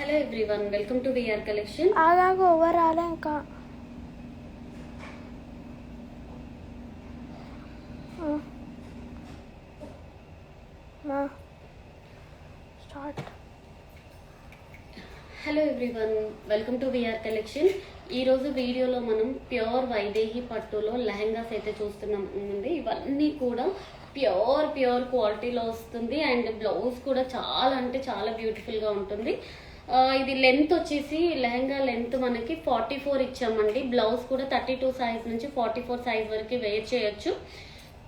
Hello everyone, welcome to VR collection. ఆగాగు over రాలే ఇంకా start. Hello everyone, welcome to VR collection. ఈరోజు వీడియోలో మనం ప్యూర్ వైదేహి పట్టులో లెహంగాస్ అయితే చూస్తున్నామండి. ఇవన్నీ కూడా ప్యూర్ క్వాలిటీలో వస్తుంది అండ్ బ్లౌజ్ కూడా చాలా అంటే చాలా బ్యూటిఫుల్గా ఉంటుంది. ఇది లెంత్ వచ్చేసి లెహంగా లెంత్ మనకి 44 ఇచ్చామండి. బ్లౌజ్ కూడా 32 సైజ్ నుంచి 44 సైజ్ వరకు వేర్ చేయొచ్చు.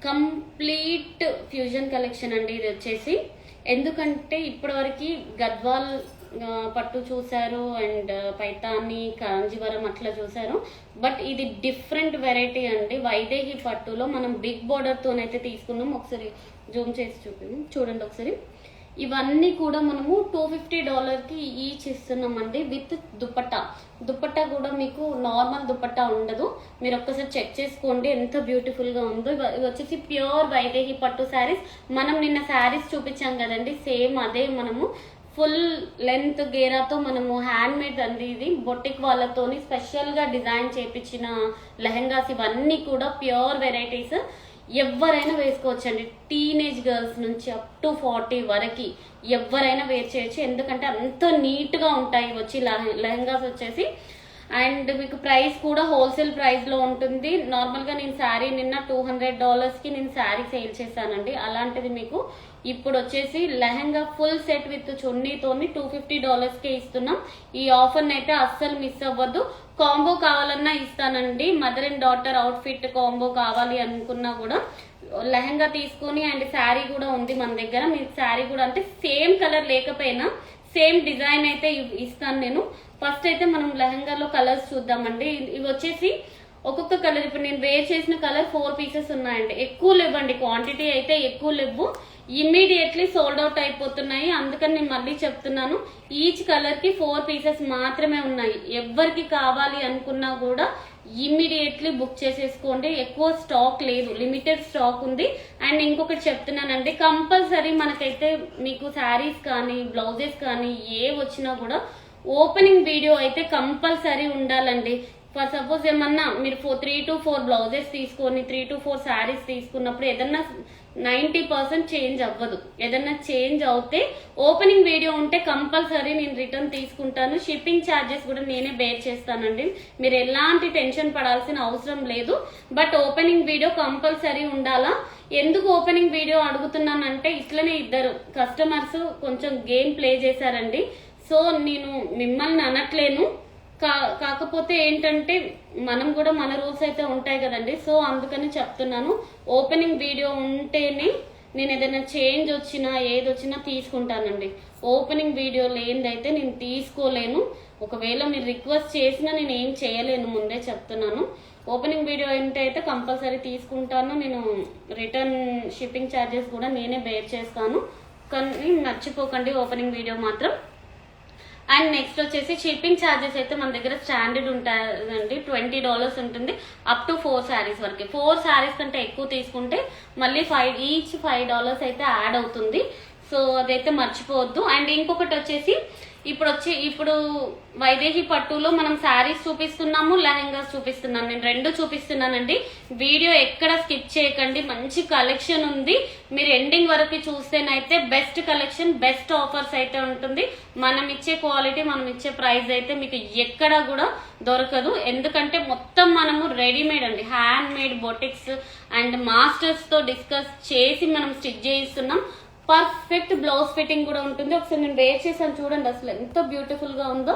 కంప్లీట్ ఫ్యూజన్ కలెక్షన్ అండి ఇది వచ్చేసి. ఎందుకంటే ఇప్పటివరకు గద్వాల్ పట్టు చూసారు అండ్ పైతాని కాంజీవరం అట్లా చూసారు, బట్ ఇది డిఫరెంట్ వెరైటీ అండి. వైదేహి పట్టులో మనం బిగ్ బోర్డర్తోనైతే తీసుకున్నాం. ఒకసారి జూమ్ చేసి చూడండి ఒకసారి. ఇవన్నీ కూడా మనము $250కి ఈచ్ ఇస్తున్నామండి విత్ దుపట్టా కూడా మీకు నార్మల్ దుపట్టా ఉండదు. మీరు ఒక్కసారి చెక్ చేసుకోండి ఎంత బ్యూటిఫుల్గా ఉందో. ఇవి వచ్చేసి ప్యూర్ వైదేహి పట్టు శారీస్. మనం నిన్న శారీస్ చూపించాం కదండి, సేమ్ అదే మనము ఫుల్ లెంత్ గేరాతో మనము హ్యాండ్ మేడ్ అండి. ఇది బొటిక్ వాళ్ళతోని స్పెషల్గా డిజైన్ చేయించిన లెహంగాస్. ఇవన్నీ కూడా ప్యూర్ వెరైటీస్. ఎవరైనా వేసుకోవచ్చండి. టీనేజ్ గర్ల్స్ నుంచి అప్ టు 40 వరకు ఎవరైనా వేర్ చేయొచ్చు. ఎందుకంటే అంత నీట్గా ఉంటాయి వచ్చి లెహంగాస్ వచ్చేసి. అండ్ మీకు ప్రైస్ కూడా హోల్సేల్ ప్రైస్లో ఉంటుంది. నార్మల్గా నేను శారీ నిన్న $200కి నేను శారీ సేల్ చేశానండి. అలాంటిది మీకు ఇప్పుడు వచ్చేసి లెహంగా ఫుల్ సెట్ విత్ చున్నీతోని $250కే ఇస్తున్నాం. ఈ ఆఫర్ని అయితే అస్సలు మిస్ అవ్వద్దు. కాంబో కావాలన్నా ఇస్తానండి. Mother and daughter outfit combo కావాలి అనుకున్నా కూడా లెహంగా తీసుకొని అండ్ శారీ కూడా ఉంది మన దగ్గర. మీకు శారీ కూడా అంటే సేమ్ కలర్ లేకపోయినా సేమ్ డిజైన్ అయితే ఇస్తాను నేను. ఫస్ట్ అయితే మనం లెహంగాలో కలర్స్ చూద్దామండి. ఇవి వచ్చేసి ఒక్కొక్క కలర్ ఇప్పుడు నేను వేర్ చేసిన కలర్ 4 పీసెస్ ఉన్నాయండి. ఎక్కువ లేవండి, క్వాంటిటీ అయితే ఎక్కువ లేవు. ఇమ్మీడియట్లీ సోల్డ్ అవుట్ అయిపోతున్నాయి. అందుకని నేను మళ్ళీ చెప్తున్నాను, ఈచ్ కలర్ కి 4 పీసెస్ మాత్రమే ఉన్నాయి. ఎవరికి కావాలి అనుకున్నా కూడా ఇమ్మీడియట్లీ బుక్ చేసేసుకోండి. ఎక్కువ స్టాక్ లేదు, లిమిటెడ్ స్టాక్ ఉంది. అండ్ ఇంకొకటి చెప్తున్నానండి, కంపల్సరీ మనకైతే మీకు శారీస్ కానీ బ్లౌజెస్ కానీ ఏ వచ్చినా కూడా ఓపెనింగ్ వీడియో అయితే కంపల్సరీ ఉండాలండి. ఫర్ సపోజ్ ఏమన్నా మీరు 3 to 4 బ్లౌజెస్ తీసుకొని 3 to 4 శారీస్ తీసుకున్నప్పుడు ఏదన్నా 90% చేంజ్ అవ్వదు. ఏదన్నా చేంజ్ అవుతే ఓపెనింగ్ వీడియో ఉంటే కంపల్సరీ నేను రిటర్న్ తీసుకుంటాను. షిప్పింగ్ ఛార్జెస్ కూడా నేనే బేర్ చేస్తానండి. మీరు ఎలాంటి టెన్షన్ పడాల్సిన అవసరం లేదు. బట్ ఓపెనింగ్ వీడియో కంపల్సరీ ఉండాలా. ఎందుకు ఓపెనింగ్ వీడియో అడుగుతున్నానంటే ఇట్లనే ఇద్దరు కస్టమర్స్ కొంచెం గేమ్ ప్లే చేశారండి. సో నేను మిమ్మల్ని అనట్లేను, కాకపోతే ఏంటంటే మనం కూడా మన రూల్స్ అయితే ఉంటాయి కదండి. సో అందుకని చెప్తున్నాను, ఓపెనింగ్ వీడియో ఉంటేనే నేను ఏదైనా చేంజ్ వచ్చినా ఏది వచ్చినా తీసుకుంటానండి. ఓపెనింగ్ వీడియో లేనిదైతే నేను తీసుకోలేను. ఒకవేళ మీరు రిక్వెస్ట్ చేసినా నేను ఏం చేయలేను, ముందే చెప్తున్నాను. ఓపెనింగ్ వీడియో ఉంటే అయితే కంపల్సరీ తీసుకుంటాను. నేను రిటర్న్ షిప్పింగ్ ఛార్జెస్ కూడా నేనే బేర్ చేస్తాను. కానీ మర్చిపోకండి ఓపెనింగ్ వీడియో మాత్రం. అండ్ నెక్స్ట్ వచ్చేసి షిప్పింగ్ ఛార్జెస్ అయితే మన దగ్గర స్టాండర్డ్ ఉంటాయండి. $20 ఉంటుంది అప్ టు 4 శారీస్ వరకు. 4 శారీస్ కంటే ఎక్కువ తీసుకుంటే మళ్ళీ ఈచ్ $5 అయితే యాడ్ అవుతుంది. సో అదైతే మర్చిపోవద్దు. అండ్ ఇంకొకటి వచ్చేసి ఇప్పుడు వైదేహి పట్టులో మనం శారీస్ చూపిస్తున్నాము, లెహంగాస్ చూపిస్తున్నాము. నేను రెండు చూపిస్తున్నానండి. వీడియో ఎక్కడ స్కిప్ చేయకండి, మంచి కలెక్షన్ ఉంది. మీరు ఎండింగ్ వరకు చూస్తేనైతే బెస్ట్ కలెక్షన్, బెస్ట్ ఆఫర్స్ అయితే ఉంటుంది. మనం ఇచ్చే క్వాలిటీ, మనం ఇచ్చే ప్రైస్ అయితే మీకు ఎక్కడ కూడా దొరకదు. ఎందుకంటే మొత్తం మనము రెడీమేడ్ అండి, hand made boutiques and masters తో డిస్కస్ చేసి మనం స్టిచ్ చేయిస్తున్నాం. పర్ఫెక్ట్ బ్లౌజ్ ఫిట్టింగ్ కూడా ఉంటుంది. ఒకసారి నేను వేర్ చేసాను చూడండి, అసలు ఎంత బ్యూటిఫుల్ గా ఉందో.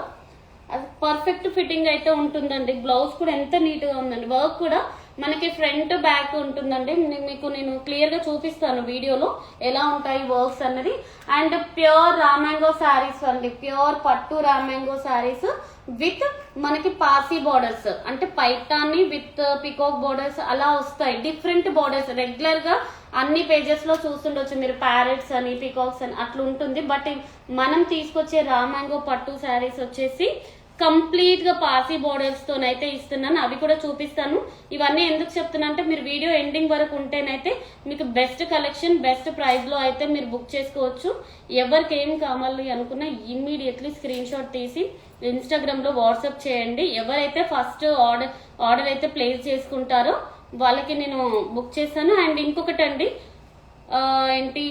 అది పర్ఫెక్ట్ ఫిట్టింగ్ అయితే ఉంటుందండి. బ్లౌజ్ కూడా ఎంత నీట్ గా ఉందండి. వర్క్ కూడా మనకి ఫ్రంట్ బ్యాక్ ఉంటుందండి. మీకు నేను క్లియర్ గా చూపిస్తాను వీడియోలో ఎలా ఉంటాయి వర్క్స్ అన్నది. అండ్ ప్యూర్ రామ్యాంగో శారీస్ అండి, ప్యూర్ పట్టు రామ్యాంగో శారీస్ విత్ మనకి పార్సీ బార్డర్స్, అంటే పైతాని విత్ పికాక్ బార్డర్స్ అలా వస్తాయి. డిఫరెంట్ బార్డర్స్ రెగ్యులర్ గా అన్ని పేజెస్ లో చూస్తుండొచ్చు మీరు, ప్యారెట్స్ అని పికాక్స్ అని అట్లా ఉంటుంది. బట్ మనం తీసుకొచ్చే రామ్యాంగో పట్టు శారీస్ వచ్చేసి కంప్లీట్ గా పాసీ బోర్డర్స్ తోనైతే ఇస్తున్నాను. అవి కూడా చూపిస్తాను. ఇవన్నీ ఎందుకు చెప్తున్నా అంటే మీరు వీడియో ఎండింగ్ వరకు ఉంటేనైతే మీకు బెస్ట్ కలెక్షన్ బెస్ట్ ప్రైస్ లో అయితే మీరు బుక్ చేసుకోవచ్చు. ఎవరికి ఏం కావాలి అనుకున్నా ఇమ్మీడియట్లీ స్క్రీన్ షాట్ తీసి ఇన్స్టాగ్రామ్ లో వాట్సాప్ చేయండి. ఎవరైతే ఫస్ట్ ఆర్డర్ అయితే ప్లేస్ చేసుకుంటారో వాళ్ళకి నేను బుక్ చేస్తాను. అండ్ ఇంకొకటి అండి, ఏంటి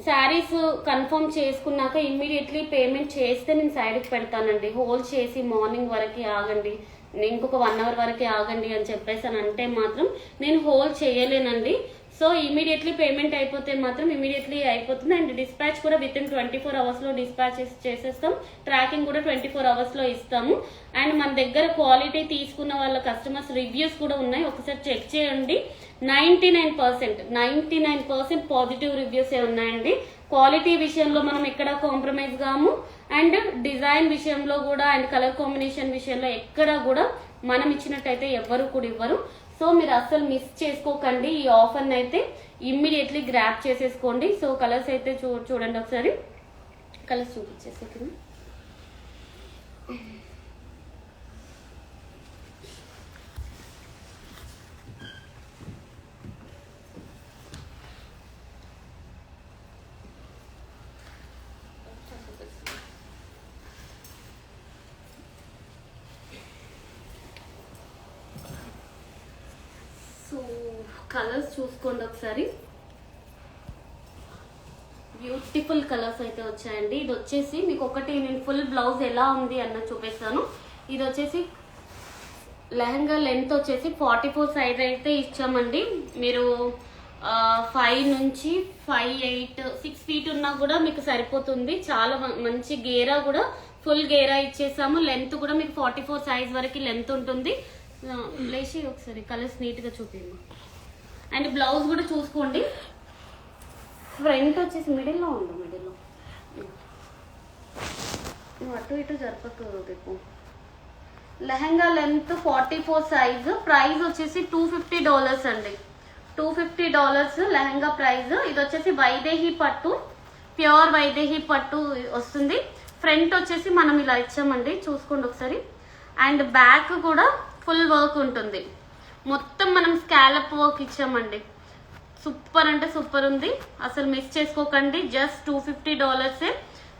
శారీస్ కన్ఫర్మ్ చేసుకున్నాక ఇమ్మీడియట్లీ పేమెంట్ చేస్తే నేను సైడ్కి పెడతానండి. హోల్డ్ చేసి మార్నింగ్ వరకు ఆగండి, ఇంకొక 1 అవర్ వరకు ఆగండి అని చెప్పేసి అంటే మాత్రం నేను హోల్డ్ చేయలేనండి. సో ఇమీడియట్లీ పేమెంట్ అయిపోతే మాత్రం ఇమీడియట్లీ అయిపోతుంది. అండ్ డిస్పాచ్ కూడా విత్ ఇన్ 24 hours లో డిస్పాచ్ చేసేస్తాం. ట్రాకింగ్ కూడా 24 hours లో ఇస్తాము. అండ్ మన దగ్గర క్వాలిటీ తీసుకున్న వాళ్ళ కస్టమర్స్ రివ్యూస్ కూడా ఉన్నాయి, ఒకసారి చెక్ చేయండి. 99% పాజిటివ్ రివ్యూస్ ఉన్నాయండి. క్వాలిటీ విషయంలో మనం ఎక్కడ కాంప్రమైజ్ కాము. అండ్ డిజైన్ విషయంలో కూడా అండ్ కలర్ కాంబినేషన్ విషయంలో ఎక్కడ కూడా మనం ఇచ్చినట్టయితే ఎవ్వరు కూడా ఇవ్వరు. సో మీరు అస్సలు మిస్ చేసుకోకండి. ఈ ఆఫర్ని అయితే ఇమ్మీడియట్లీ గ్రాప్ చేసేసుకోండి. సో కలర్స్ అయితే చూడండి ఒకసారి. కలర్స్ చూపించేసి సో కలర్స్ చూసుకోండి ఒకసారి. బ్యూటిఫుల్ కలర్స్ అయితే వచ్చాయండి. ఇది వచ్చేసి మీకు ఒకటి నేను ఫుల్ బ్లౌజ్ ఎలా ఉంది అన్నది చూపిస్తాను. ఇది వచ్చేసి లెహంగా లెంత్ వచ్చేసి 44 సైజ్ అయితే ఇచ్చామండి. మీరు 5 నుంచి 5, 8, 6 feet ఉన్నా కూడా మీకు సరిపోతుంది. చాలా మంచి గేరా కూడా ఫుల్ గేరా ఇచ్చేసాము. లెంత్ కూడా మీకు 44 సైజ్ వరకు లెంత్ ఉంటుంది. లేచి ఒకసారి కలర్స్ నీట్ గా చూపించు. అండ్ బ్లౌజ్ కూడా చూసుకోండి. ఫ్రంట్ వచ్చేసి మిడిల్లో ఉంది. మిడిల్లో అటు ఇటు జరపకు. Lehenga length 44 size. ప్రైస్ వచ్చేసి $250 అండి. $250 లెహంగా ప్రైస్. ఇది వచ్చేసి వైదేహి పట్టు, ప్యూర్ వైదేహి పట్టు వస్తుంది. ఫ్రంట్ వచ్చేసి మనం ఇలా ఇచ్చామండి, చూసుకోండి ఒకసారి. అండ్ బ్యాక్ కూడా ఫుల్ వర్క్ ఉంటుంది. మొత్తం మనం స్కాలప్ వర్క్ ఇచ్చామండి. సూపర్ అంటే సూపర్ ఉంది, అసలు మిస్ చేసుకోకండి. జస్ట్ $250.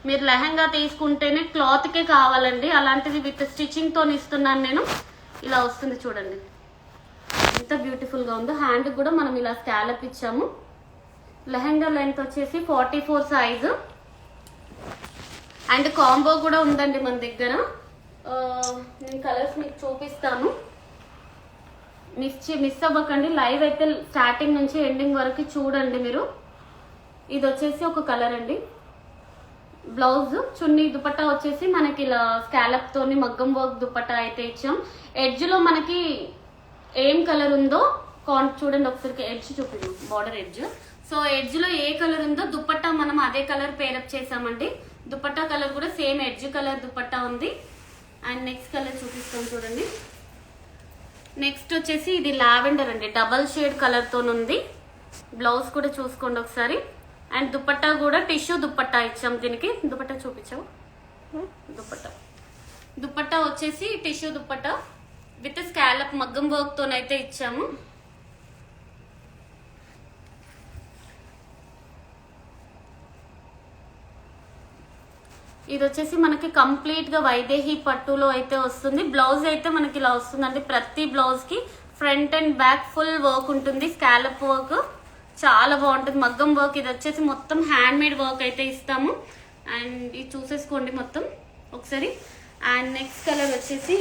మీరు లెహంగా తీసుకుంటేనే క్లాత్కే కావాలండి, అలాంటిది విత్ స్టిచ్చింగ్ తో ఇస్తున్నాను నేను. ఇలా వస్తుంది చూడండి, ఎంత బ్యూటిఫుల్ గా ఉందో. హ్యాండ్ కూడా మనం ఇలా స్కాలప్ ఇచ్చాము. లెహంగా లెంత్ వచ్చేసి 44 సైజు. అండ్ కాంబో కూడా ఉందండి మన దగ్గర. నేను కలర్స్ మీకు చూపిస్తాను, మిస్ అవ్వకండి. లైవ్ అయితే స్టార్టింగ్ నుంచి ఎండింగ్ వరకు చూడండి మీరు. ఇది వచ్చేసి ఒక కలర్ అండి. బ్లౌజ్ చున్నీ దుపట్టా వచ్చేసి మనకి ఇలా స్కాలప్ తోని మగ్గం వర్క్ దుపట్టా అయితే ఇచ్చాం. ఎడ్జ్ లో మనకి ఏం కలర్ ఉందో చూడండి ఒకసారి. ఎడ్జ్ చూపించాం, బార్డర్ ఎడ్జ్. సో ఎడ్జ్ లో ఏ కలర్ ఉందో దుపట్టా మనం అదే కలర్ పేరప్ చేసామండి. దుపట్టా కలర్ కూడా సేమ్ ఎడ్జ్ కలర్ దుపట్టా ఉంది. అండ్ నెక్స్ట్ కలర్ చూపిస్తాం చూడండి. నెక్స్ట్ వచ్చేసి ఇది లావెండర్ అండి, డబల్ షేడ్ కలర్ తో ఉంది. బ్లౌజ్ కూడా చూసుకోండి ఒకసారి. అండ్ దుపట్టా కూడా టిష్యూ దుపట్టా ఇచ్చాం దీనికి. దుపట్టా చూపించావు. దుపట్టా వచ్చేసి టిష్యూ దుపట్టా విత్ స్కాలప్ మగ్గం వర్క్ తోనైతే ఇచ్చాము. ఇది వచ్చేసి మనకి కంప్లీట్ గా వైదేహి పట్టులో అయితే వస్తుంది. బ్లౌజ్ అయితే మనకి ఇలా వస్తుందండి. ప్రతి బ్లౌజ్ కి front and back full work ఉంటుంది, స్కాలప్ వర్క్ చాలా బాగుంటుంది, మగ్గం వర్క్. ఇది వచ్చేసి మొత్తం హ్యాండ్ మేడ్ వర్క్ అయితే ఇస్తాము. అండ్ ఇది చూసేసుకోండి మొత్తం ఒకసారి. అండ్ నెక్స్ట్ కలర్ వచ్చేసి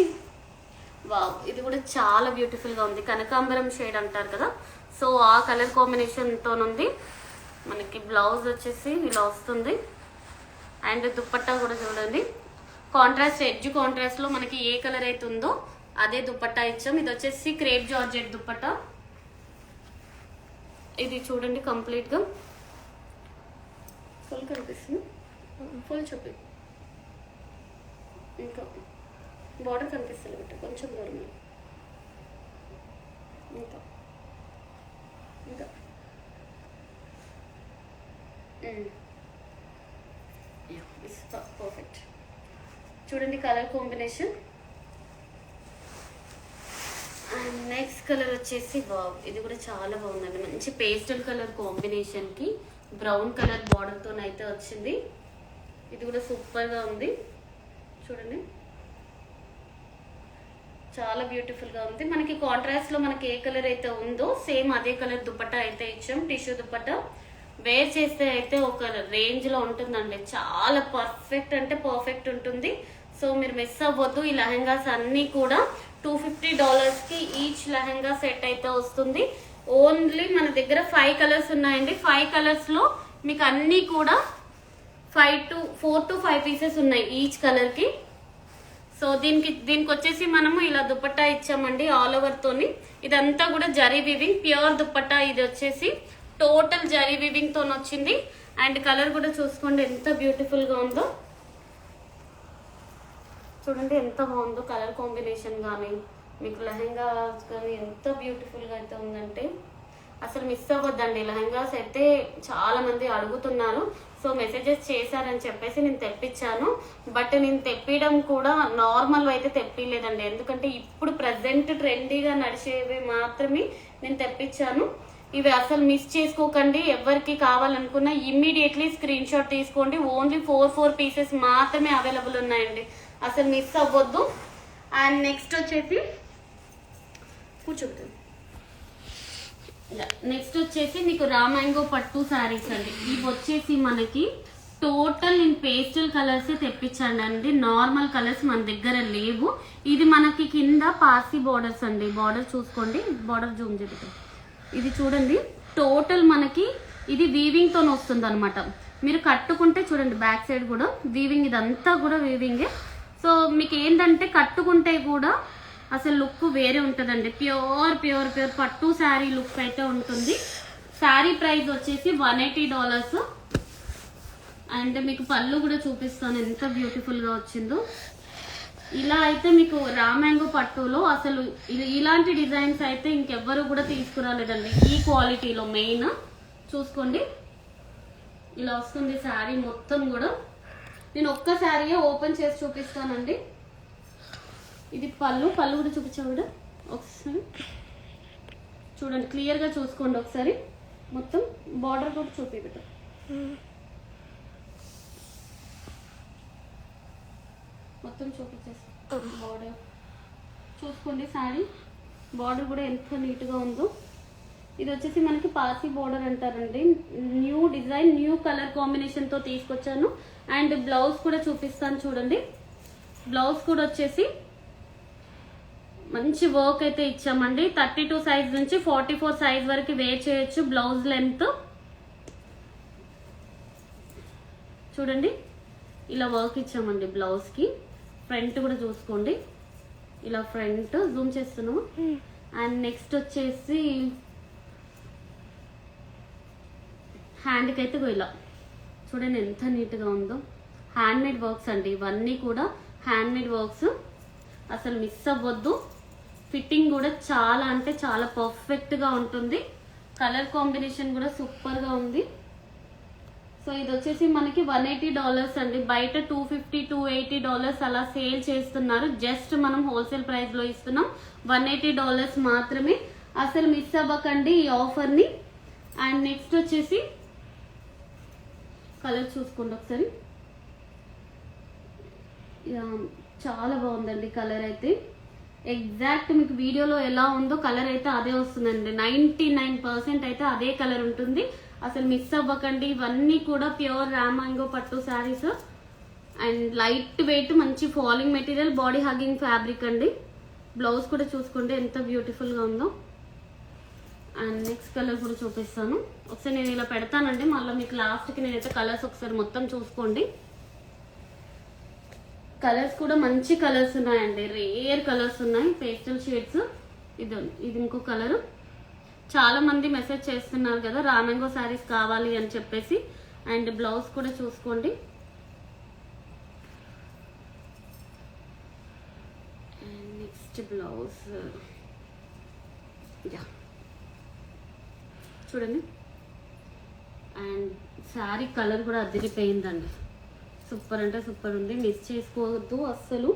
వావ్, ఇది కూడా చాలా బ్యూటిఫుల్ గా ఉంది. కనకాంబరం షేడ్ అంటారు కదా, సో ఆ కలర్ కాంబినేషన్ తో ఉంది. మనకి బ్లౌజ్ వచ్చేసి ఇలా వస్తుంది. అండ్ దుపట్టా కూడా చూడండి, కాంట్రాస్ట్ ఎడ్జ్ కాంట్రాస్ట్ లో మనకి ఏ కలర్ అయితే ఉందో అదే దుపట్టా ఇచ్చాం. ఇది వచ్చేసి క్రేప్ జార్జెట్ దుపట్టా. ఇది చూడండి కంప్లీట్ గా ఫుల్ కనిపిస్తుంది. ఫుల్ చూపి, ఇంకా బార్డర్ కనిపిస్తుంది బిట్ట కొంచెం దూరం. ఇంకా ఇంకా పర్ఫెక్ట్ చూడండి కలర్ కాంబినేషన్. నెక్స్ట్ కలర్ వచ్చేసి వావ్, ఇది కూడా చాలా బాగుందండి. మంచి పేస్టల్ కలర్ కాంబినేషన్ కి బ్రౌన్ కలర్ బార్డర్ తో అయితే వచ్చింది. ఇది కూడా సూపర్ గా ఉంది చూడండి, చాలా బ్యూటిఫుల్ గా ఉంది. మనకి కాంట్రాస్ట్ లో మనకి ఏ కలర్ అయితే ఉందో సేమ్ అదే కలర్ దుపట్టా అయితే ఇచ్చాం. టిష్యూ దుపట్టా వేర్ చేస్తే అయితే ఒక రేంజ్ లో ఉంటుందండి. చాలా పర్ఫెక్ట్ అంటే పర్ఫెక్ట్ ఉంటుంది. సో మీరు మిస్ అవ్వద్దు. ఈ లెహంగాస్ అన్ని కూడా $250 కి ఈచ్ లెహంగా సెట్ అయితే వస్తుంది. ఓన్లీ మన దగ్గర 5 కలర్స్ ఉన్నాయండి. 5 కలర్స్ లో మీకు అన్ని కూడా 4 to 5 పీసెస్ ఉన్నాయి ఈచ్ కలర్ కి. సో దీనికి వచ్చేసి మనము ఇలా దుపట్టా ఇచ్చామండి ఆల్ ఓవర్ తోని. ఇదంతా కూడా జరీ వివింగ్ ప్యూర్ దుపట్టా. ఇది వచ్చేసి టోటల్ జరీ వివింగ్ తో వచ్చింది. అండ్ కలర్ కూడా చూసుకోండి ఎంత బ్యూటిఫుల్ గా ఉందో. చూడండి ఎంత బాగుందో కలర్ కాంబినేషన్ కానీ మీకు లెహంగా కానీ ఎంత బ్యూటిఫుల్ గా అయితే ఉందంటే అసలు మిస్ అవ్వద్దండి. లెహంగాస్ అయితే చాలా మంది అడుగుతున్నారు. సో మెసేజెస్ చేశారని చెప్పేసి నేను తెప్పించాను. బట్ నేను తెప్పించడం కూడా నార్మల్ అయితే తెప్పిలేదండి. ఎందుకంటే ఇప్పుడు ప్రజెంట్ ట్రెండీగా నడిచేవి మాత్రమే నేను తెప్పించాను. ఇవి అసలు మిస్ చేసుకోకండి. ఎవరికి కావాలనుకున్నా ఇమ్మీడియట్లీ స్క్రీన్ షాట్ తీసుకోండి. ఓన్లీ 4 పీసెస్ మాత్రమే అవైలబుల్ ఉన్నాయండి. అసలు మిస్ అవ్వద్దు. అండ్ నెక్స్ట్ వచ్చేసి కూర్చోబెట్టాను. నెక్స్ట్ వచ్చేసి మీకు రామాంగో పట్టు శారీస్ అండి. ఇవి వచ్చేసి మనకి టోటల్ నేను పేస్టల్ కలర్స్ తెప్పించండి అండి. నార్మల్ కలర్స్ మన దగ్గర లేవు. ఇది మనకి కింద పార్సీ బార్డర్స్ అండి. బార్డర్ చూసుకోండి, బార్డర్ జూమ్ చేద్దాం. ఇది చూడండి టోటల్ మనకి ఇది వీవింగ్ తో వస్తుంది అనమాట. మీరు కట్టుకుంటే చూడండి బ్యాక్ సైడ్ కూడా వీవింగ్, ఇదంతా కూడా వీవింగే. సో మీకు ఏంటంటే కట్టుకుంటే కూడా అసలు లుక్ వేరే ఉంటుందండి. ప్యూర్ పట్టు శారీ లుక్ అయితే ఉంటుంది. శారీ ప్రైస్ వచ్చేసి $180. అండ్ మీకు పళ్ళు కూడా చూపిస్తాను ఎంత బ్యూటిఫుల్ గా వచ్చిందో. ఇలా అయితే మీకు రామాంగో పట్టులో అసలు ఇలాంటి డిజైన్స్ అయితే ఇంకెవ్వరు కూడా తీసుకురాలేదండి ఈ క్వాలిటీలో. మెయిన్ చూసుకోండి ఇలా వస్తుంది శారీ మొత్తం కూడా. నేను ఒక్క శారీ ఓపెన్ చేసి చూపిస్తానండి. ఇది పళ్ళు కూడా చూపించావు కూడా ఒకసారి చూడండి, క్లియర్ గా చూసుకోండి ఒకసారి. మొత్తం బార్డర్ కూడా చూపిద్దాం. మొత్తం చూపించేసి బార్డర్ చూసుకోండి. శారీ బార్డర్ కూడా ఎంత నీట్ గా ఉందో. ఇది వచ్చేసి మనకి పార్సీ బార్డర్ అంటారండి. New design, new colour combination తో తీసుకొచ్చాను. అండ్ బ్లౌజ్ కూడా చూపిస్తాను చూడండి. బ్లౌజ్ కూడా వచ్చేసి మంచి వర్క్ అయితే ఇచ్చామండి. 32 సైజ్ నుంచి 44 సైజ్ వరకు వేర్ చేయొచ్చు. బ్లౌజ్ లెంత్ చూడండి ఇలా వర్క్ ఇచ్చామండి బ్లౌజ్ కి. ఫ్రంట్ కూడా చూసుకోండి ఇలా ఫ్రంట్ జూమ్ చేస్తున్నాము. అండ్ నెక్స్ట్ వచ్చేసి హ్యాండ్కి అయితే ఇలా చూడండి ఎంత నీట్గా ఉందో. హ్యాండ్ మేడ్ వర్క్స్ అండి ఇవన్నీ కూడా, హ్యాండ్ మేడ్ వర్క్స్. అసలు మిస్ అవ్వద్దు. ఫిట్టింగ్ కూడా చాలా అంటే చాలా పర్ఫెక్ట్గా ఉంటుంది. కలర్ కాంబినేషన్ కూడా సూపర్గా ఉంది. సో ఇది వచ్చేసి మనకి $180 అండి. బయట $250, $280 అలా సేల్ చేస్తున్నారు. జస్ట్ మనం హోల్సేల్ ప్రైస్లో ఇస్తున్నాం. $180 మాత్రమే. అసలు మిస్ అవ్వకండి ఈ ఆఫర్ని. అండ్ నెక్స్ట్ వచ్చేసి కలర్ చూసుకోండి ఒకసారి. చాలా బాగుందండి కలర్ అయితే. ఎగ్జాక్ట్ మీకు వీడియోలో ఎలా ఉందో కలర్ అయితే అదే వస్తుందండి. 99% అయితే అదే కలర్ ఉంటుంది. అసలు మిస్ అవ్వకండి. ఇవన్నీ కూడా ప్యూర్ రామాంగో పట్టు శారీస్. అండ్ లైట్ వెయిట్, మంచి falling material, body hugging fabric అండి. బ్లౌజ్ కూడా చూసుకోండి ఎంత బ్యూటిఫుల్గా ఉందో. అండ్ నెక్స్ట్ కలర్ కూడా చూపిస్తాను ఒకసారి. నేను ఇలా పెడతానండి, మళ్ళీ మీకు లాస్ట్కి నేనైతే కలర్స్ ఒకసారి మొత్తం చూసుకోండి. కలర్స్ కూడా మంచి కలర్స్ ఉన్నాయండి, రేర్ కలర్స్ ఉన్నాయి, పేస్టల్ షేడ్స్. ఇది ఇంకో కలర్. చాలా మంది మెసేజ్ చేస్తున్నారు కదా రామాంగో శారీస్ కావాలి అని చెప్పేసి. అండ్ బ్లౌజ్ కూడా చూసుకోండి. అండ్ నెక్స్ట్ బ్లౌజ్ చూడండి. అండ్ శారీ కలర్ కూడా అదిరిపోయిందండి. సూపర్ అంటే సూపర్ ఉంది, మిస్ చేసుకోవద్దు అస్సలు.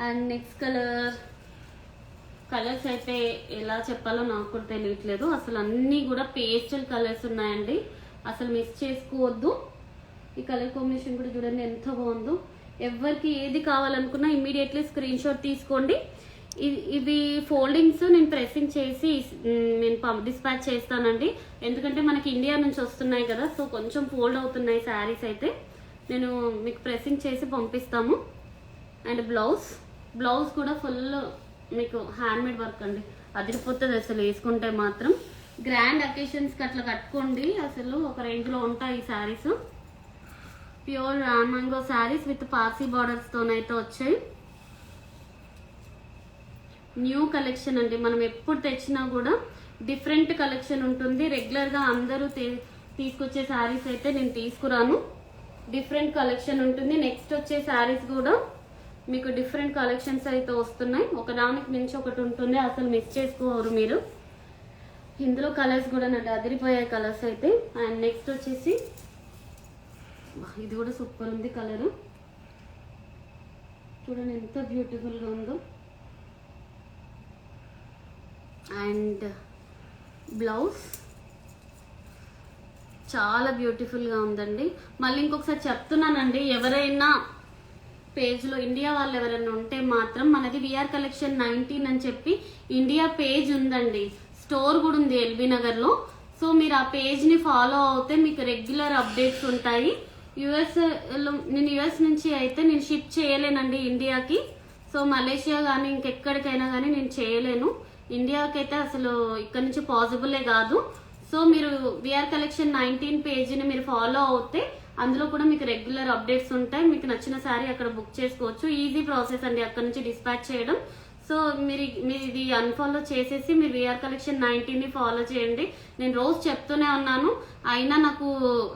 అండ్ నెక్స్ట్ కలర్ కలర్స్ అయితే ఎలా చెప్పాలో నాకు కూడా తెలియట్లేదు. అసలు అన్నీ కూడా పేస్టల్ కలర్స్ ఉన్నాయండి, అసలు మిస్ చేసుకోవద్దు. ఈ కలర్ కాంబినేషన్ కూడా చూడండి ఎంత బాగుందో. ఎవరికి ఏది కావాలనుకున్నా ఇమ్మీడియట్లీ స్క్రీన్ షాట్ తీసుకోండి. ఇవి ఫోల్డింగ్స్ నేను ప్రెస్సింగ్ చేసి నేను డిస్పాచ్ చేస్తానండి, ఎందుకంటే మనకి ఇండియా నుంచి వస్తున్నాయి కదా, సో కొంచెం ఫోల్డ్ అవుతున్నాయి శారీస్ అయితే. నేను మీకు ప్రెస్సింగ్ చేసి పంపిస్తాము. అండ్ బ్లౌజ్ కూడా ఫుల్ మీకు హ్యాండ్మేడ్ వర్క్ అండి, అదిరిపోతుంది అసలు వేసుకుంటే మాత్రం. గ్రాండ్ అకేషన్స్కి అట్లా కట్టుకోండి, అసలు ఒక రేంజ్లో ఉంటాయి ఈ శారీస్. ప్యూర్ రామంగో శారీస్ విత్ పార్సీ బార్డర్స్తోనైతే వచ్చాయి. న్యూ కలెక్షన్ అండి, మనం ఎప్పుడు తెచ్చినా కూడా డిఫరెంట్ కలెక్షన్ ఉంటుంది. రెగ్యులర్గా అందరూ తీసుకొచ్చే శారీస్ అయితే నేను తీసుకురాను, డిఫరెంట్ కలెక్షన్ ఉంటుంది. నెక్స్ట్ వచ్చే శారీస్ కూడా మీకు డిఫరెంట్ కలెక్షన్స్ అయితే వస్తున్నాయి, ఒకదానికి మించి ఒకటి ఉంటుంది, అసలు మిస్ చేసుకోరు మీరు. ఇందులో కలర్స్ కూడా నాకు అదిరిపోయాయి కలర్స్ అయితే. అండ్ నెక్స్ట్ వచ్చేసి ఇది కూడా సూపర్ ఉంది కలరు, చూడండి ఎంత బ్యూటిఫుల్గా ఉందో. అండ్ బ్లౌజ్ చాలా బ్యూటిఫుల్గా ఉందండి. మళ్ళీ ఇంకొకసారి చెప్తున్నానండి, ఎవరైనా పేజ్లో ఇండియా వాళ్ళు ఎవరైనా ఉంటే మాత్రం మనది విఆర్ కలెక్షన్ 19 అని చెప్పి ఇండియా పేజ్ ఉందండి, స్టోర్ కూడా ఉంది ఎల్బీ నగర్లో. సో మీరు ఆ పేజ్ని ఫాలో అవుతే మీకు రెగ్యులర్ అప్డేట్స్ ఉంటాయి. నేను యుఎస్ నుంచి అయితే నేను షిప్ చేయలేనండి ఇండియాకి, సో మలేషియా కానీ ఇంకెక్కడికైనా కానీ నేను చేయలేను. ఇండియాకి అయితే అసలు ఇక్కడ నుంచి పాసిబులే కాదు. సో మీరు విఆర్ కలెక్షన్ 19 పేజీని మీరు ఫాలో అవుతే అందులో కూడా మీకు రెగ్యులర్ అప్డేట్స్ ఉంటాయి. మీకు నచ్చిన శారీ అక్కడ బుక్ చేసుకోవచ్చు, ఈజీ ప్రాసెస్ అండి అక్కడ నుంచి డిస్పాచ్ చేయడం. సో మీరు ఇది అన్ఫాలో చేసేసి మీరు విఆర్ కలెక్షన్ 19ని ఫాలో చేయండి. నేను రోజు చెప్తూనే ఉన్నాను, అయినా నాకు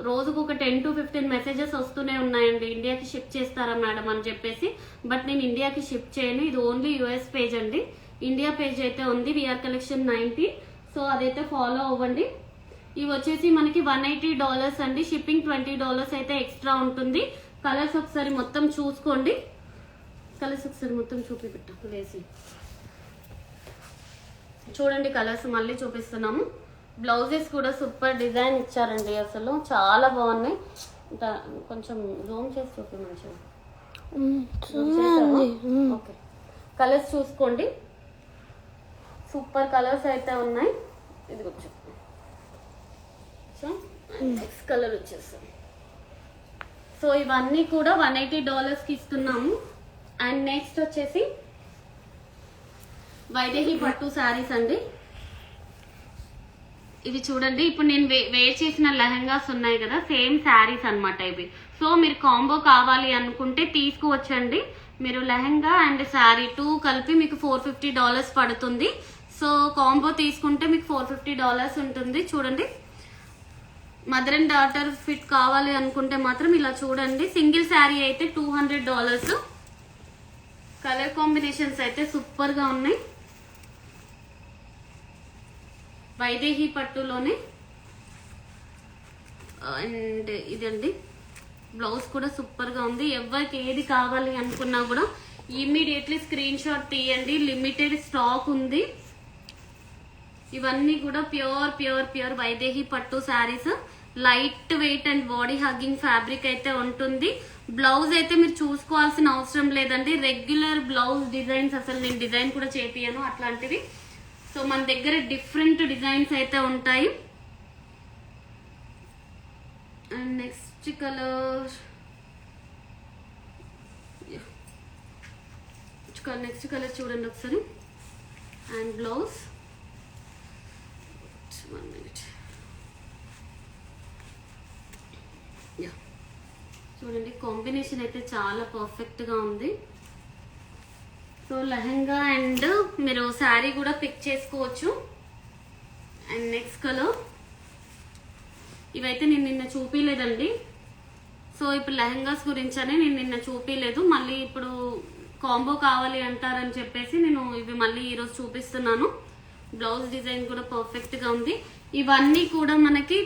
రోజుకు ఒక 10 to 15 మెసేజెస్ వస్తూనే ఉన్నాయండి, ఇండియాకి షిప్ చేస్తారా మేడం అని చెప్పేసి. బట్ నేను ఇండియాకి షిప్ చేయను, ఇది ఓన్లీ యుఎస్ పేజ్ అండి. ఇండియా పేజ్ అయితే ఉంది విఆర్ కలెక్షన్ 19, సో అదైతే ఫాలో అవ్వండి. ఇవి వచ్చేసి మనకి $180 అండి, షిప్పింగ్ $20 అయితే ఎక్స్ట్రా ఉంటుంది. కలర్స్ ఒకసారి మొత్తం చూసుకోండి, కలర్స్ ఒకసారి మొత్తం చూపిపెట్ట వేసి చూడండి. కలర్స్ మళ్ళీ చూపిస్తున్నాము. బ్లౌజెస్ కూడా సూపర్ డిజైన్ ఇచ్చారండి, అసలు చాలా బాగున్నాయి. కొంచెం జూమ్ చేసి చూపి మంచిగా. ఓకే, కలర్స్ చూసుకోండి, సూపర్ కలర్స్ అయితే ఉన్నాయి. ఇది కొంచెం నెక్స్ట్ కలర్ వచ్చేస్తాం. సో ఇవన్నీ కూడా $180కి ఇస్తున్నాము. అండ్ నెక్స్ట్ వచ్చేసి వైదేహి పట్టు శారీస్ అండి. ఇవి చూడండి, ఇప్పుడు నేను వేర్ చేసిన లెహంగాస్ ఉన్నాయి కదా, సేమ్ శారీస్ అన్నమాట ఇవి. సో మీరు కాంబో కావాలి అనుకుంటే తీసుకువచ్చండి. మీరు లెహంగా అండ్ శారీ 2 కలిపి మీకు $450 పడుతుంది. సో కాంబో తీసుకుంటే మీకు $450 ఉంటుంది. చూడండి, మదర్ అండ్ డాటర్ ఫిట్ కావాలి అనుకుంటే మాత్రం ఇలా చూడండి. సింగిల్ శారీ అయితే $200. కలర్ కాంబినేషన్స్ అయితే సూపర్ గా ఉన్నాయి. వైదేహి పట్టులోనే. అండ్ ఇదండి బ్లౌజ్ కూడా సూపర్ గా ఉంది. ఎవరికి ఏది కావాలి అనుకున్నా కూడా ఇమ్మీడియట్లీ స్క్రీన్ షాట్ తీయండి, లిమిటెడ్ స్టాక్ ఉంది. ఇవన్నీ కూడా ప్యూర్ వైదేహి పట్టు saris. Light weight and body hugging fabric అయితే ఉంటుంది. బ్లౌజ్ అయితే మీరు చూసుకోవాల్సిన అవసరం లేదండి, రెగ్యులర్ బ్లౌజ్ డిజైన్స్, అసలు నేను డిజైన్ కూడా చేపియను అట్లాంటివి. సో మన దగ్గర డిఫరెంట్ డిజైన్స్ అయితే ఉంటాయి. అండ్ నెక్స్ట్ కలర్ చూడండి ఒకసారి. And blouse 1 minute. చూడండి, కాంబినేషన్ అయితే చాలా పర్ఫెక్ట్ గా ఉంది. సో లెహంగా అండ్ మీరు శారీ కూడా పిక్ చేసుకోవచ్చు. అండ్ నెక్స్ట్ కలర్, ఇవైతే నేను నిన్న చూపించలేదండి. సో ఇప్పుడు లెహంగాస్ గురించనే నేను నిన్న చూపించలేదు, మళ్ళీ ఇప్పుడు కాంబో కావాలి అంటారని చెప్పేసి నేను ఇవి మళ్ళీ ఈరోజు చూపిస్తున్నాను. బ్లౌజ్ డిజైన్ కూడా పర్ఫెక్ట్ గా ఉంది. ఇవన్నీ కూడా మనకి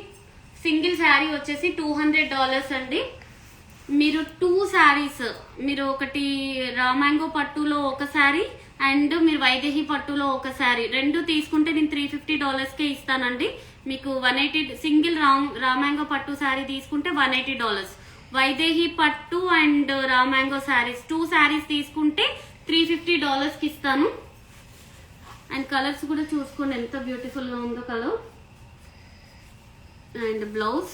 సింగిల్ శారీ వచ్చేసి $200 అండి. మీరు 2 శారీస్, మీరు ఒకటి రామాంగో పట్టులో ఒక శారీ, అండ్ మీరు వైదేహి పట్టులో ఒక శారీ రెండు తీసుకుంటే నేను $350కే ఇస్తానండి. మీకు 180 సింగిల్ రామాంగో పట్టు శారీ తీసుకుంటే $180. వైదేహి పట్టు అండ్ రామాంగో శారీస్ 2 శారీస్ తీసుకుంటే $350కి ఇస్తాను. అండ్ కలర్స్ కూడా చూసుకోండి ఎంత బ్యూటిఫుల్ గా ఉందో కలర్. అండ్ బ్లౌజ్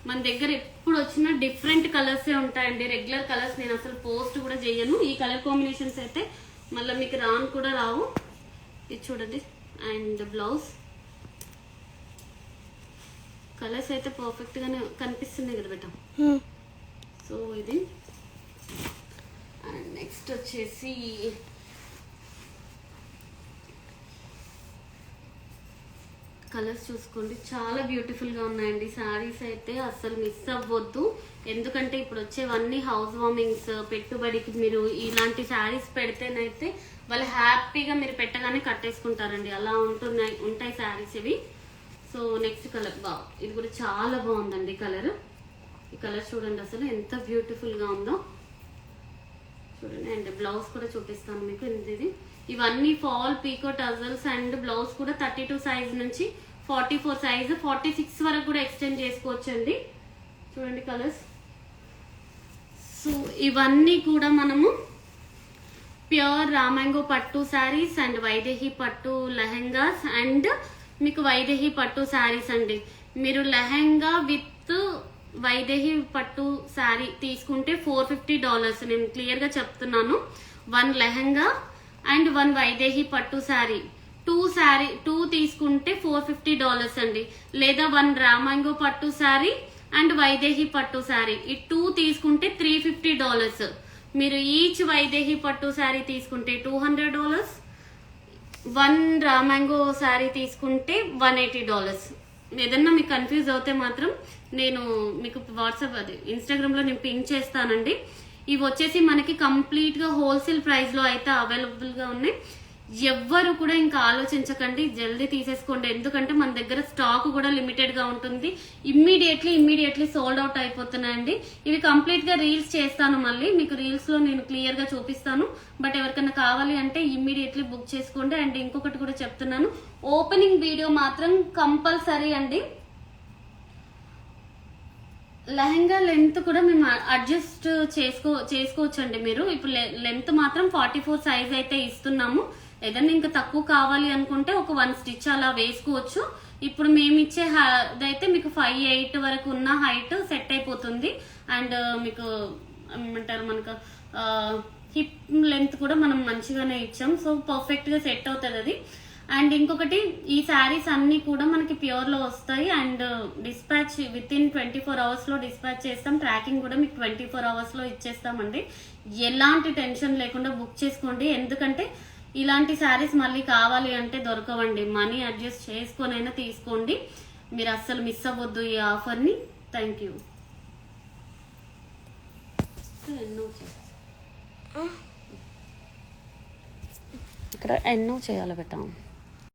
మన దగ్గర ఎప్పుడు వచ్చినా డిఫరెంట్ కలర్స్ ఉంటాయండి. రెగ్యులర్ కలర్స్ నేను అసలు పోస్ట్ కూడా చేయను. ఈ కలర్ కాంబినేషన్స్ అయితే మళ్ళీ మీకు రాను కూడా రావు. ఇది చూడండి. అండ్ బ్లౌజ్ కలర్స్ అయితే పర్ఫెక్ట్ గానే కనిపిస్తున్నాయి కదా బెట. సో ఇది అండ్ నెక్స్ట్ వచ్చేసి కలర్స్ చూసుకోండి చాలా బ్యూటిఫుల్ గా ఉన్నాయండి. శారీస్ అయితే అస్సలు మిస్ అవ్వద్దు. ఎందుకంటే ఇప్పుడు వచ్చేవన్నీ హౌస్ వార్మింగ్స్, పెట్టుబడికి మీరు ఇలాంటి శారీస్ పెడితేనైతే వాళ్ళు హ్యాపీగా మీరు పెట్టగానే కట్టేసుకుంటారండి. అలా ఉంటాయి శారీస్ ఇవి. సో నెక్స్ట్ కలర్ ఇది కూడా చాలా బాగుందండి కలర్. ఈ కలర్ చూడండి అసలు ఎంత బ్యూటిఫుల్ గా ఉందో చూడండి. అండ్ బ్లౌజ్ కూడా చూపిస్తాను మీకు. ఇది ఇవన్నీ ఫాల్ పీకో టజల్స్ అండ్ బ్లౌజ్ కూడా 32 సైజ్ నుంచి 44 సైజ్ 46 వరకు కూడా ఎక్స్టెండ్ చేసుకోవచ్చండి. చూడండి కలర్స్. సో ఇవన్నీ కూడా మనము ప్యూర్ రామాంగో పట్టు శారీస్ అండ్ వైదేహి పట్టు లెహెంగాస్ అండ్ మీకు వైదేహి పట్టు శారీస్ అండి. మీరు లెహెంగా విత్ వైదేహి పట్టు శారీ తీసుకుంటే $450. నేను క్లియర్ గా చెప్తున్నాను. 1 లెహెంగా అండ్ 1 వైదేహి పట్టు శారీ 2 తీసుకుంటే $450 అండి. లేదా 1 రామాంగో పట్టు శారీ అండ్ వైదేహి పట్టు శారీ ఈ 2 తీసుకుంటే $350. మీరు ఈచ్ వైదేహి పట్టు శారీ తీసుకుంటే $200, 1 రామాంగో శారీ తీసుకుంటే $180. ఏదన్నా మీకు కన్ఫ్యూజ్ అవుతే మాత్రం నేను మీకు వాట్సాప్ ఇన్స్టాగ్రామ్ లో నేను పిన్ చేస్తానండి. ఇవి వచ్చేసి మనకి కంప్లీట్ గా హోల్సేల్ ప్రైస్ లో అయితే అవైలబుల్ గా ఉన్నాయి. ఎవ్వరు కూడా ఇంకా ఆలోచించకండి, జల్దీ తీసేసుకోండి. ఎందుకంటే మన దగ్గర స్టాక్ కూడా లిమిటెడ్ గా ఉంటుంది. ఇమ్మీడియట్లీ సోల్డ్ అవుట్ అయిపోతున్నాయండి. ఇవి కంప్లీట్ గా రీల్స్ చేస్తాను, మళ్ళీ మీకు రీల్స్ లో నేను క్లియర్ గా చూపిస్తాను. బట్ ఎవరికైనా కావాలి అంటే ఇమ్మీడియట్లీ బుక్ చేసుకోండి. అండ్ ఇంకొకటి కూడా చెప్తున్నాను, ఓపెనింగ్ వీడియో మాత్రం కంపల్సరీ అండి. లెహంగా లెంత్ కూడా మేము అడ్జస్ట్ చేసుకోవచ్చండి. మీరు ఇప్పుడు లెంత్ మాత్రం 44 సైజ్ అయితే ఇస్తున్నాము. ఏదన్నా ఇంకా తక్కువ కావాలి అనుకుంటే ఒక 1 స్టిచ్ అలా వేసుకోవచ్చు. ఇప్పుడు మేము ఇచ్చే అయితే మీకు 5'8" వరకు ఉన్న హైట్ సెట్ అయిపోతుంది. అండ్ మీకు ఏమంటారు మనకు హిప్ లెంత్ కూడా మనం మంచిగానే ఇచ్చాం. సో పర్ఫెక్ట్ గా సెట్ అవుతుంది అది. అండ్ ఇంకొకటి, ఈ శారీస్ అన్ని కూడా మనకి ప్యూర్ లో వస్తాయి. And dispatch with in 24 hours లో డిస్పాచ్ చేస్తాం. ట్రాకింగ్ కూడా మీకు 24 అవర్స్ లో ఇచ్చేస్తామండి. ఎలాంటి టెన్షన్ లేకుండా బుక్ చేసుకోండి. ఎందుకంటే ఇలాంటి శారీస్ మళ్ళీ కావాలి అంటే దొరకవండి. మనీ అడ్జస్ట్ చేసుకొనైనా తీసుకోండి. మీరు అస్సలు మిస్ అవ్వద్దు ఈ ఆఫర్ ని. Thank you. ఇక్కడ ఎన్నో చేయాలి బెట్టాం.